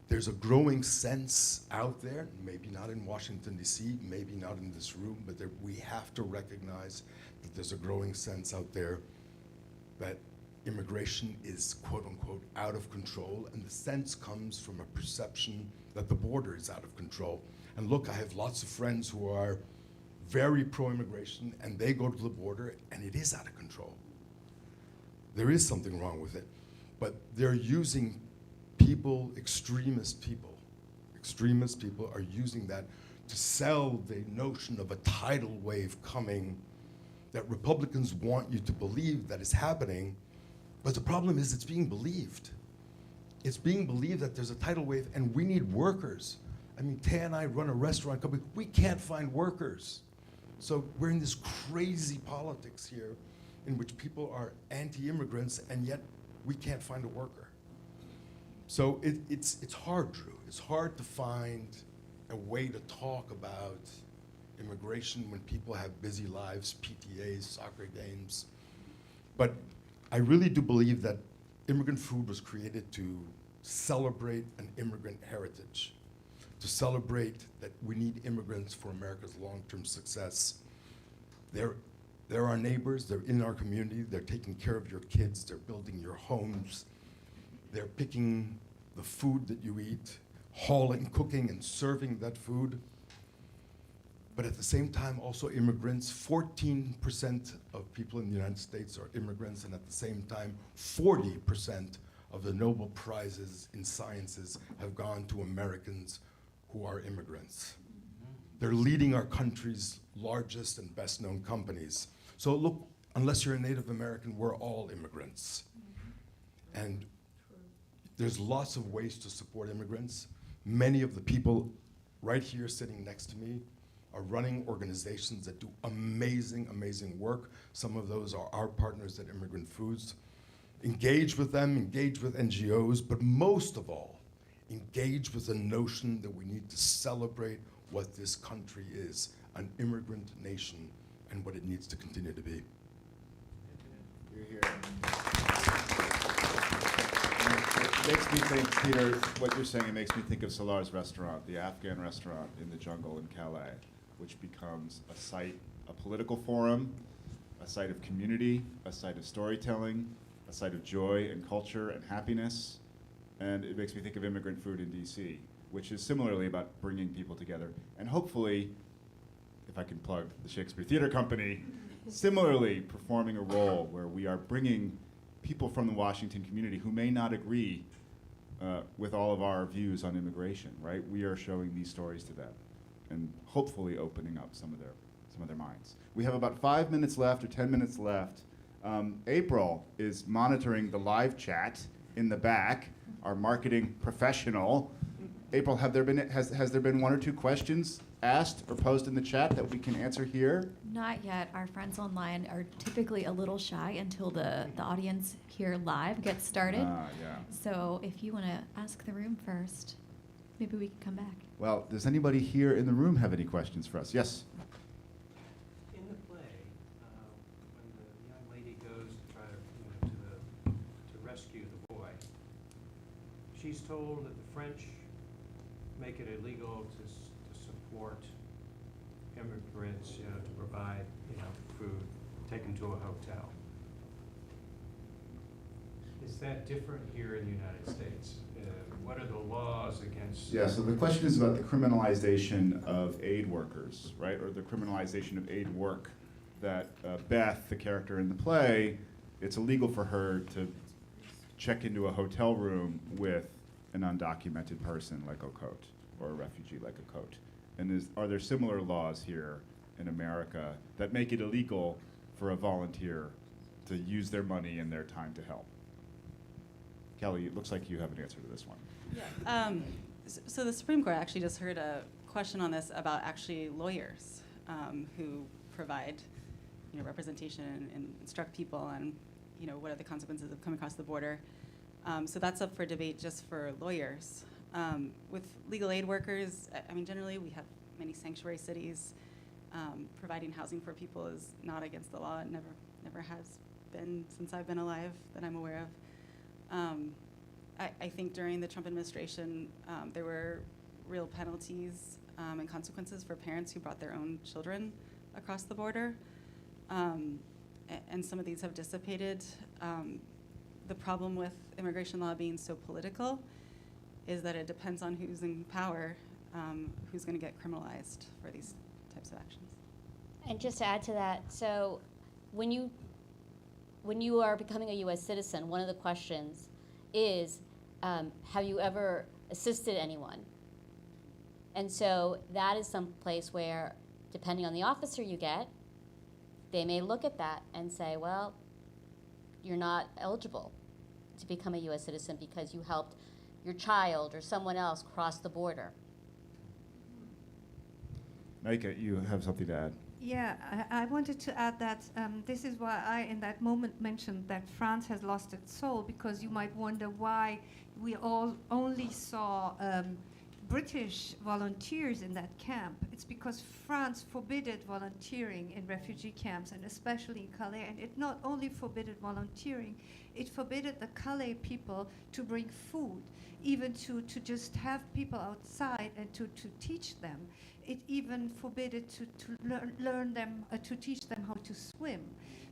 There's a growing sense out there, maybe not in Washington, D.C., maybe not in this room, but we have to recognize that there's a growing sense out there that immigration is, quote unquote, out of control, and the sense comes from a perception that the border is out of control. And look, I have lots of friends who are very pro-immigration, and they go to the border, and it is out of control. There is something wrong with it. But they're using people, extremist people are using that to sell the notion of a tidal wave coming that Republicans want you to believe that is happening. But the problem is it's being believed. It's being believed that there's a tidal wave and we need workers. I mean, Tay and I run a restaurant company. We can't find workers. So we're in this crazy politics here in which people are anti-immigrants and yet we can't find a worker. So it's hard, Drew. It's hard to find a way to talk about immigration when people have busy lives, PTAs, soccer games. But I really do believe that immigrant food was created to celebrate an immigrant heritage, to celebrate that we need immigrants for America's long-term success. They're our neighbors, they're in our community, they're taking care of your kids, they're building your homes, they're picking the food that you eat, hauling, cooking, and serving that food. But at the same time, also immigrants, 14% of people in the United States are immigrants, and at the same time, 40% of the Nobel Prizes in sciences have gone to Americans who are immigrants. They're leading our country's largest and best known companies. So look, unless you're a Native American, we're all immigrants. And there's lots of ways to support immigrants. Many of the people right here sitting next to me are running organizations that do amazing, amazing work. Some of those are our partners at Immigrant Foods. Engage with them, engage with NGOs, but most of all, engage with the notion that we need to celebrate what this country is, an immigrant nation, and what it needs to continue to be. You're here. It makes me think, Peter, what you're saying, it makes me think of Salar's restaurant, the Afghan restaurant in the jungle in Calais, which becomes a site, a political forum, a site of community, a site of storytelling, a site of joy and culture and happiness. And it makes me think of Immigrant Food in D.C., which is similarly about bringing people together. And hopefully, if I can plug the Shakespeare Theater Company, similarly performing a role where we are bringing people from the Washington community who may not agree with all of our views on immigration, right? We are showing these stories to them and hopefully opening up some of their minds. We have about 5 minutes left or 10 minutes left. April is monitoring the live chat in the back, our marketing professional. April, has there been one or two questions asked or posed in the chat that we can answer here? Not yet. Our friends online are typically a little shy until the audience here live gets started. Yeah. So if you want to ask the room first, maybe we can come back. Well, does anybody here in the room have any questions for us? Yes? In the play, when the young lady goes to try to rescue the boy, she's told that the French make it illegal to support immigrants, to provide, food, take them to a hotel. Is that different here in the United States? What are the laws against? Yeah, so the question is about the criminalization of aid workers, right? Or the criminalization of aid work that Beth, the character in the play, it's illegal for her to check into a hotel room with an undocumented person like Okot, or a refugee like Okot. And are there similar laws here in America that make it illegal for a volunteer to use their money and their time to help? Kelly, it looks like you have an answer to this one. Yeah. So the Supreme Court actually just heard a question on this about actually lawyers who provide, representation and instruct people on, what are the consequences of coming across the border. So that's up for debate just for lawyers. With legal aid workers, generally we have many sanctuary cities. Providing housing for people is not against the law. It never has been since I've been alive that I'm aware of. I think during the Trump administration, there were real penalties and consequences for parents who brought their own children across the border. And some of these have dissipated. The problem with immigration law being so political is that it depends on who's in power, who's going to get criminalized for these types of actions. And just to add to that, so when you when you are becoming a U.S. citizen, one of the questions is, have you ever assisted anyone? And so that is some place where, depending on the officer you get, they may look at that and say, well, you're not eligible to become a U.S. citizen because you helped your child or someone else cross the border. Nika, you have something to add. Yeah, I wanted to add that this is why I, in that moment, mentioned that France has lost its soul, because you might wonder why we all only saw British volunteers in that camp. It's because France forbidden volunteering in refugee camps, and especially in Calais. And it not only forbidden volunteering, it forbidden the Calais people to bring food, even to just have people outside and to teach them. It even forbidden to learn them, to teach them how to swim.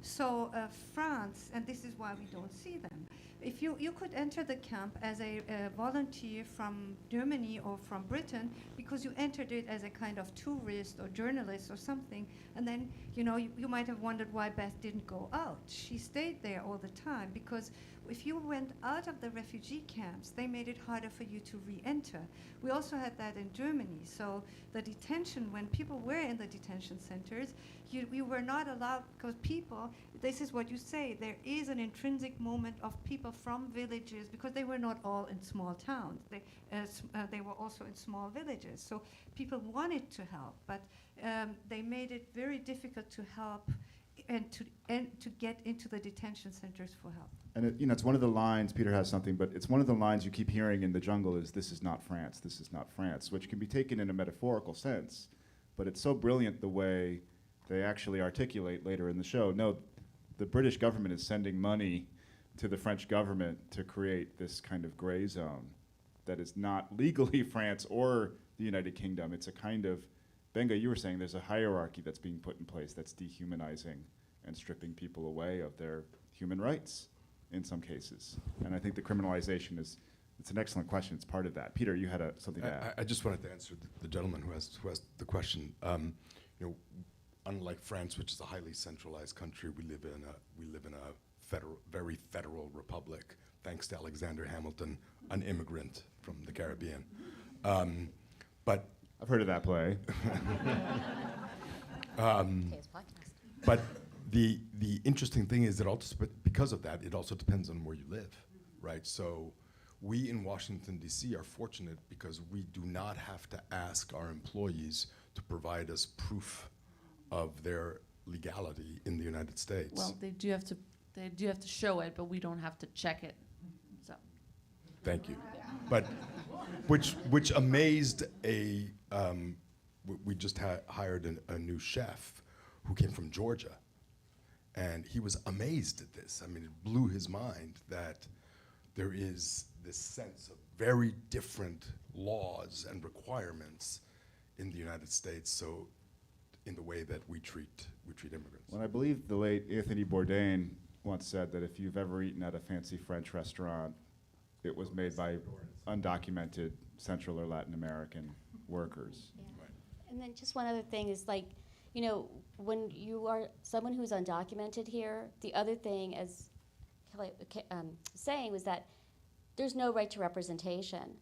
So France, and this is why we don't see them. If you could enter the camp as a volunteer from Germany or from Britain, because you entered it as a kind of tourist or journalist or something, and then you might have wondered why Beth didn't go out. She stayed there all the time, because if you went out of the refugee camps, they made it harder for you to re-enter. We also had that in Germany. So the detention, when people were in the detention centers, we were not allowed, because people, this is what you say, there is an intrinsic moment of people from villages, because they were not all in small towns. They were also in small villages. So people wanted to help, but they made it very difficult to help and to get into the detention centers for help. And it's one of the lines, Peter has something, but it's one of the lines you keep hearing in the jungle is, "This is not France, this is not France," which can be taken in a metaphorical sense, but it's so brilliant the way they actually articulate later in the show. No, the British government is sending money to the French government to create this kind of gray zone that is not legally France or the United Kingdom. It's a kind of, Benga, you were saying there's a hierarchy that's being put in place that's dehumanizing and stripping people away of their human rights in some cases. And I think the criminalization it's an excellent question. It's part of that. Peter, you had something to add. I just wanted to answer the gentleman who asked the question. Unlike France, which is a highly centralized country, we live in a very federal republic, thanks to Alexander Hamilton, an immigrant from the Caribbean. But I've heard of that play. But the interesting thing is that also, because of that, it also depends on where you live, right? So we in Washington, D.C. are fortunate because we do not have to ask our employees to provide us proof of their legality in the United States. Well, they do have to show it, but we don't have to check it. So. Thank you. But which amazed we just hired a new chef who came from Georgia, and he was amazed at this. I mean, it blew his mind that there is this sense of very different laws and requirements in the United States. So, in the way that we treat immigrants. Well, I believe the late Anthony Bourdain once said that if you've ever eaten at a fancy French restaurant, it was made by undocumented Central or Latin American workers. Yeah. Right. And then just one other thing is, like, when you are someone who's undocumented here, the other thing, as Kelly saying, was that there's no right to representation.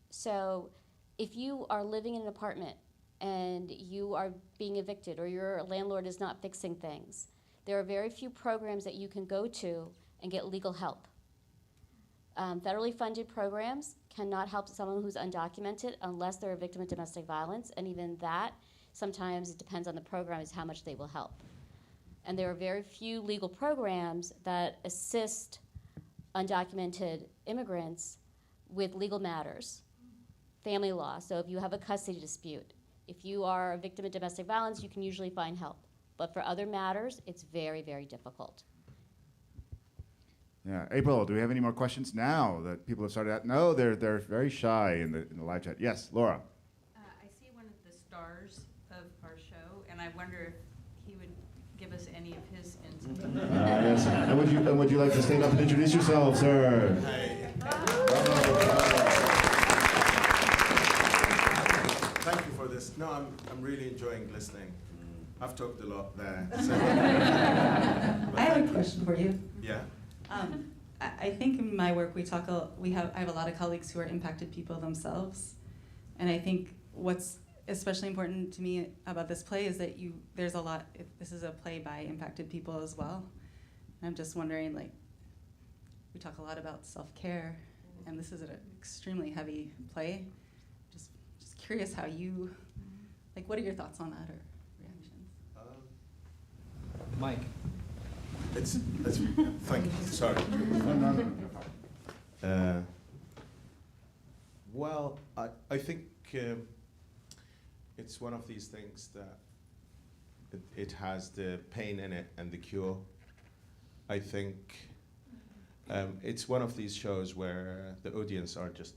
So if you are living in an apartment and you are being evicted or your landlord is not fixing things, there are very few programs that you can go to and get legal help. Federally funded programs cannot help someone who's undocumented unless they're a victim of domestic violence, and even that, sometimes it depends on the program is how much they will help. And there are very few legal programs that assist undocumented immigrants with legal matters, family law. So if you have a custody dispute, if you are a victim of domestic violence, you can usually find help. But for other matters, it's very, very difficult. Yeah, April, do we have any more questions now that people have started out? No, they're very shy in the live chat. Yes, Laura. I see one of the stars of our show, and I wonder if he would give us any of his insight. Yes. And would you like to stand up and introduce yourself, sir? Hey. Thank you for this. No, I'm really enjoying listening. I've talked a lot there. So. I have a question for you. Yeah. I think in my work I have a lot of colleagues who are impacted people themselves, and I think what's especially important to me about this play is that this is a play by impacted people as well. And I'm just wondering, like, we talk a lot about self-care, and this is an extremely heavy play. Just curious how you, like, what are your thoughts on that or reactions? Mike. Thank you. Sorry. Well, I think it's one of these things that it has the pain in it and the cure. I think it's one of these shows where the audience are just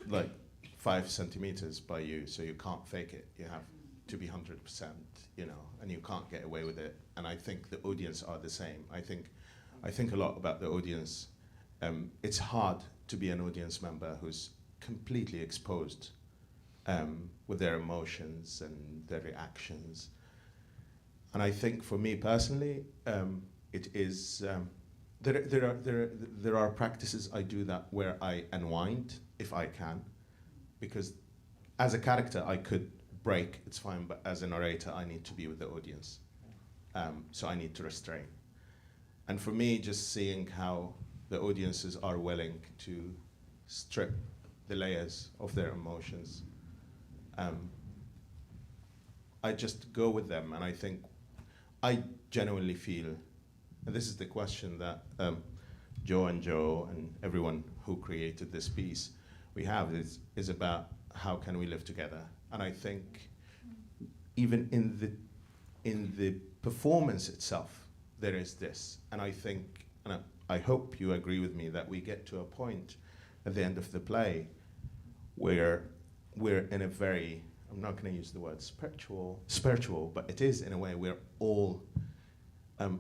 like 5 centimeters by you, so you can't fake it. You have to be 100%, and you can't get away with it. And I think the audience are the same. I think a lot about the audience. It's hard to be an audience member who's completely exposed with their emotions and their reactions. And I think for me personally, it is there are practices I do that where I unwind if I can, because as a character I could break, it's fine, but as a narrator I need to be with the audience, so I need to restrain. And for me, just seeing how the audiences are willing to strip the layers of their emotions, I just go with them, and I think I genuinely feel, and this is the question that Joe and everyone who created this piece we have is about how can we live together. And I think even in the performance itself there is this, and I think, and I hope you agree with me, that we get to a point at the end of the play where we're in a very, I'm not going to use the word spiritual, but it is in a way we're all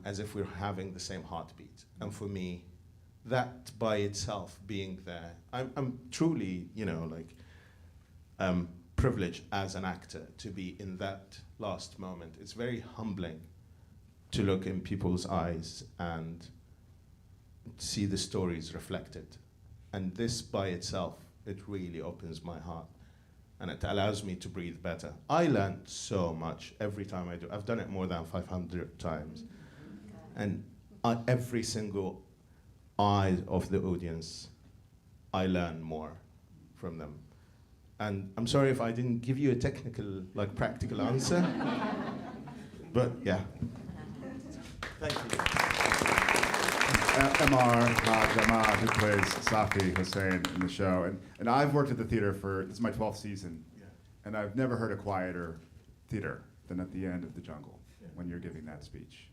as if we're having the same heartbeat. And for me, that by itself, being there, I'm truly, privileged as an actor to be in that last moment. It's very humbling to look in people's eyes and see the stories reflected. And this by itself, it really opens my heart, and it allows me to breathe better. I learn so much every time I do. I've done it more than 500 times. And every single eye of the audience, I learn more from them. And I'm sorry if I didn't give you a technical, practical answer, but yeah. Thank you. Ammar Haj Ahmad, who plays Safi Hussein in the show. And I've worked at the theater this is my 12th season, and I've never heard a quieter theater than at the end of The Jungle, when you're giving that speech,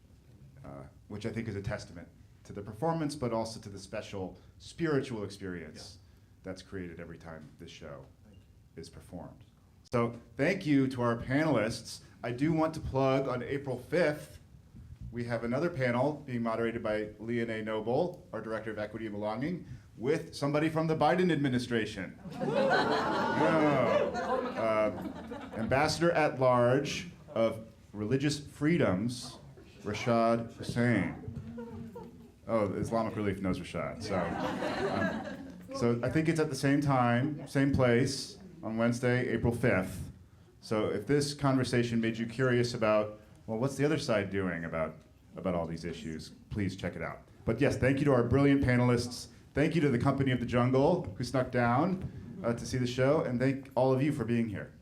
which I think is a testament to the performance, but also to the special spiritual experience that's created every time this show is performed. So thank you to our panelists. I do want to plug on April 5th, we have another panel being moderated by Leon Noble, our Director of Equity and Belonging, with somebody from the Biden administration. Ambassador at Large of Religious Freedoms, Rashad Hussain. Oh, Islamic Relief knows Rashad. So I think it's at the same time, same place, on Wednesday, April 5th. So if this conversation made you curious about, well, what's the other side doing about all these issues, please check it out. But yes, thank you to our brilliant panelists. Thank you to the Company of the Jungle, who snuck down to see the show, and thank all of you for being here.